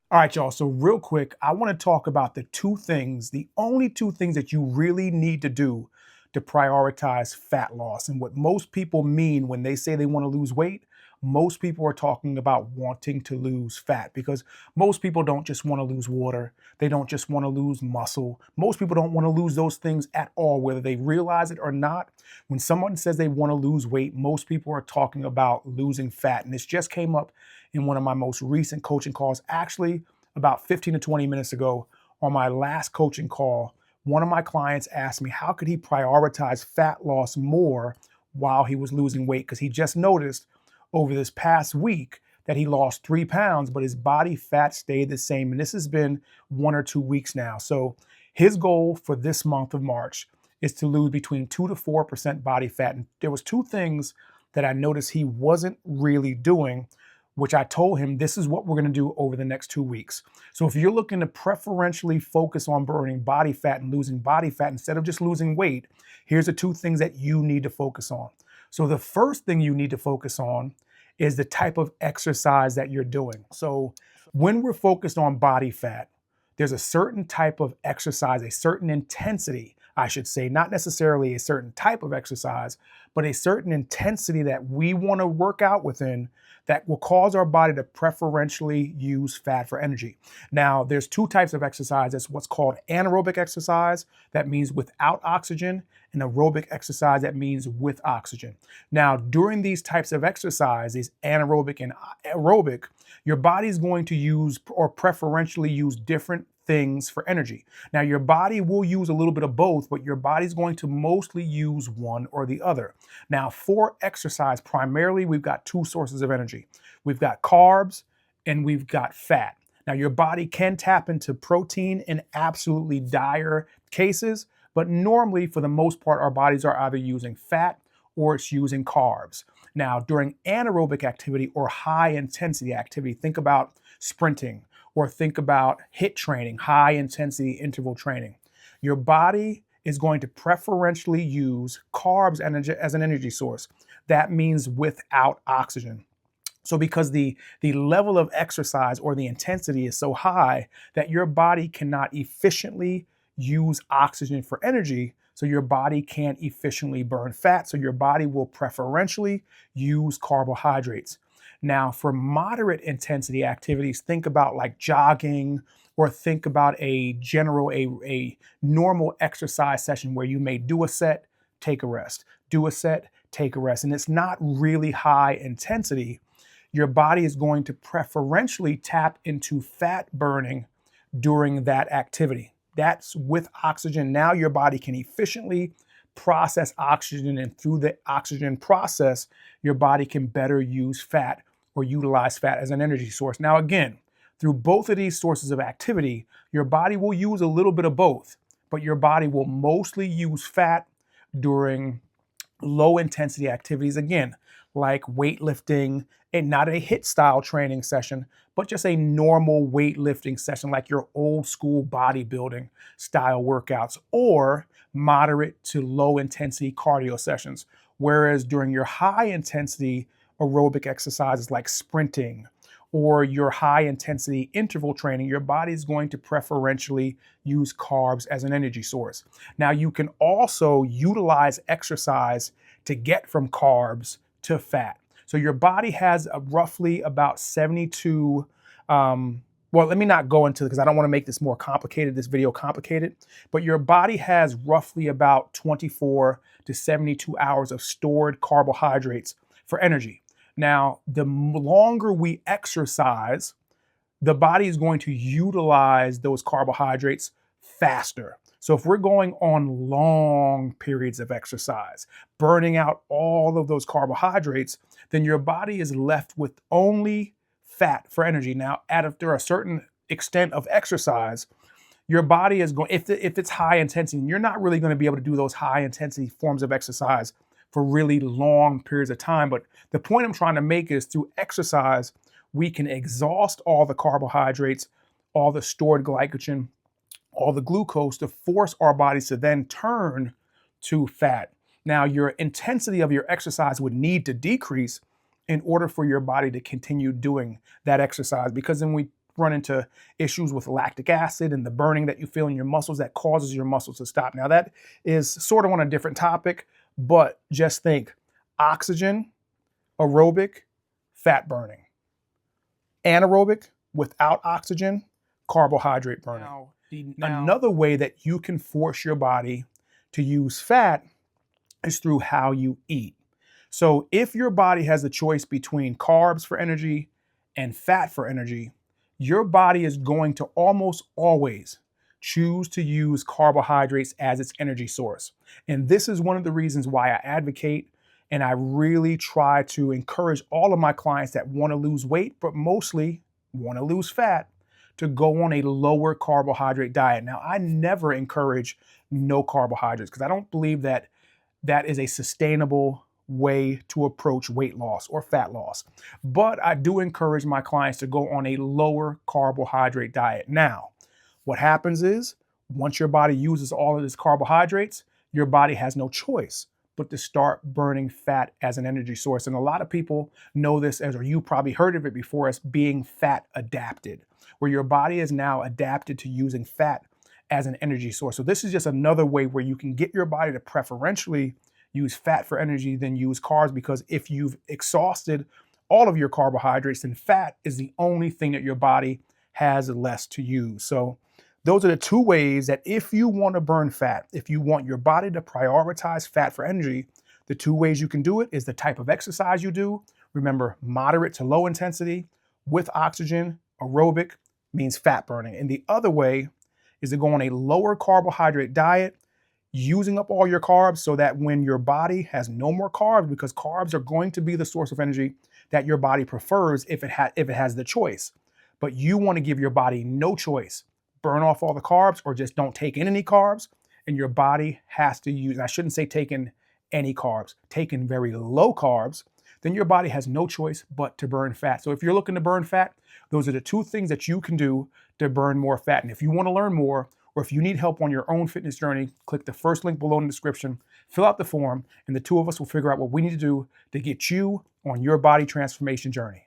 All right, y'all. So, real quick, I want to talk about the only two things that you really need to do to prioritize fat loss. And what most people mean when they say they want to lose weight, most people are talking about wanting to lose fat because most people don't just want to lose water. They don't just want to lose muscle. Most people don't want to lose those things at all, whether they realize it or not. When someone says they want to lose weight, most people are talking about losing fat. And this just came up in one of my most recent coaching calls. Actually, about 15 to 20 minutes ago, on my last coaching call, one of my clients asked me how could he prioritize fat loss more while he was losing weight, because he just noticed over this past week that he lost 3 pounds, but his body fat stayed the same. And this has been 1 or 2 weeks now. So his goal for this month of March is to lose between 2 to 4% body fat. And there was two things that I noticed he wasn't really doing, which I told him this is what we're going to do over the next 2 weeks. So if you're looking to preferentially focus on burning body fat and losing body fat instead of just losing weight, here's the two things that you need to focus on. So the first thing you need to focus on is the type of exercise that you're doing. So when we're focused on body fat, there's a certain type of exercise, a certain intensity, I should say, not necessarily a certain type of exercise, but a certain intensity that we want to work out within that will cause our body to preferentially use fat for energy. Now, there's two types of exercise. There's what's called anaerobic exercise, that means without oxygen, and aerobic exercise, that means with oxygen. Now, during these types of exercise, these anaerobic and aerobic, your body's going to use or preferentially use different things for energy. Now, your body will use a little bit of both, but your body's going to mostly use one or the other. Now, for exercise, primarily, we've got two sources of energy. We've got carbs and we've got fat. Now, your body can tap into protein in absolutely dire cases, but normally, for the most part, our bodies are either using fat or it's using carbs. Now, during anaerobic activity or high intensity activity, think about sprinting or think about HIIT training, high intensity interval training. Your body is going to preferentially use carbs as an energy source. That means without oxygen. So because the level of exercise or the intensity is so high that your body cannot efficiently use oxygen for energy, so your body can't efficiently burn fat, so your body will preferentially use carbohydrates. Now, for moderate intensity activities, think about like jogging, or think about a normal exercise session where you may do a set, take a rest, do a set, take a rest, and it's not really high intensity. Your body is going to preferentially tap into fat burning during that activity. That's with oxygen. Now your body can efficiently process oxygen, and through the oxygen process, your body can better use fat or utilize fat as an energy source. Now, again, through both of these sources of activity, your body will use a little bit of both, but your body will mostly use fat during low intensity activities, again, like weightlifting, and not a HIIT style training session, but just a normal weightlifting session like your old school bodybuilding style workouts, or moderate to low intensity cardio sessions. Whereas during your high intensity aerobic exercises like sprinting or your high intensity interval training, your body is going to preferentially use carbs as an energy source. Now, you can also utilize exercise to get from carbs to fat. So your body has roughly about 72, well, let me not go into it because I don't want to make this more complicated, this video complicated, but your body has roughly about 24 to 72 hours of stored carbohydrates for energy. Now, the longer we exercise, the body is going to utilize those carbohydrates faster. So if we're going on long periods of exercise, burning out all of those carbohydrates, then your body is left with only fat for energy. Now, after a certain extent of exercise, your body is going, if it's high intensity, and you're not really going to be able to do those high intensity forms of exercise for really long periods of time. But the point I'm trying to make is through exercise, we can exhaust all the carbohydrates, all the stored glycogen, all the glucose to force our bodies to then turn to fat. Now, your intensity of your exercise would need to decrease in order for your body to continue doing that exercise. Because then we run into issues with lactic acid and the burning that you feel in your muscles that causes your muscles to stop. Now, that is sort of on a different topic, but just think oxygen, aerobic, fat burning. Anaerobic, without oxygen, carbohydrate burning. Another way that you can force your body to use fat is through how you eat. So if your body has a choice between carbs for energy and fat for energy, your body is going to almost always choose to use carbohydrates as its energy source. And this is one of the reasons why I advocate and I really try to encourage all of my clients that want to lose weight, but mostly want to lose fat, to go on a lower carbohydrate diet. Now, I never encourage no carbohydrates because I don't believe that that is a sustainable way to approach weight loss or fat loss. But I do encourage my clients to go on a lower carbohydrate diet. Now, what happens is once your body uses all of its carbohydrates, your body has no choice but to start burning fat as an energy source. And a lot of people know this as, or you probably heard of it before, as being fat adapted, where your body is now adapted to using fat as an energy source. So this is just another way where you can get your body to preferentially use fat for energy than use carbs, because if you've exhausted all of your carbohydrates, then fat is the only thing that your body has less to use. So those are the two ways that if you want to burn fat, if you want your body to prioritize fat for energy, the two ways you can do it is the type of exercise you do. Remember, moderate to low intensity with oxygen. Aerobic means fat burning. And the other way is to go on a lower carbohydrate diet, using up all your carbs so that when your body has no more carbs, because carbs are going to be the source of energy that your body prefers if it has the choice. But you want to give your body no choice. Burn off all the carbs or just don't take in any carbs, and your body has to use, I shouldn't say take in any carbs, take in very low carbs, then your body has no choice but to burn fat. So if you're looking to burn fat, those are the two things that you can do to burn more fat. And if you want to learn more, or if you need help on your own fitness journey, click the first link below in the description, fill out the form, and the two of us will figure out what we need to do to get you on your body transformation journey.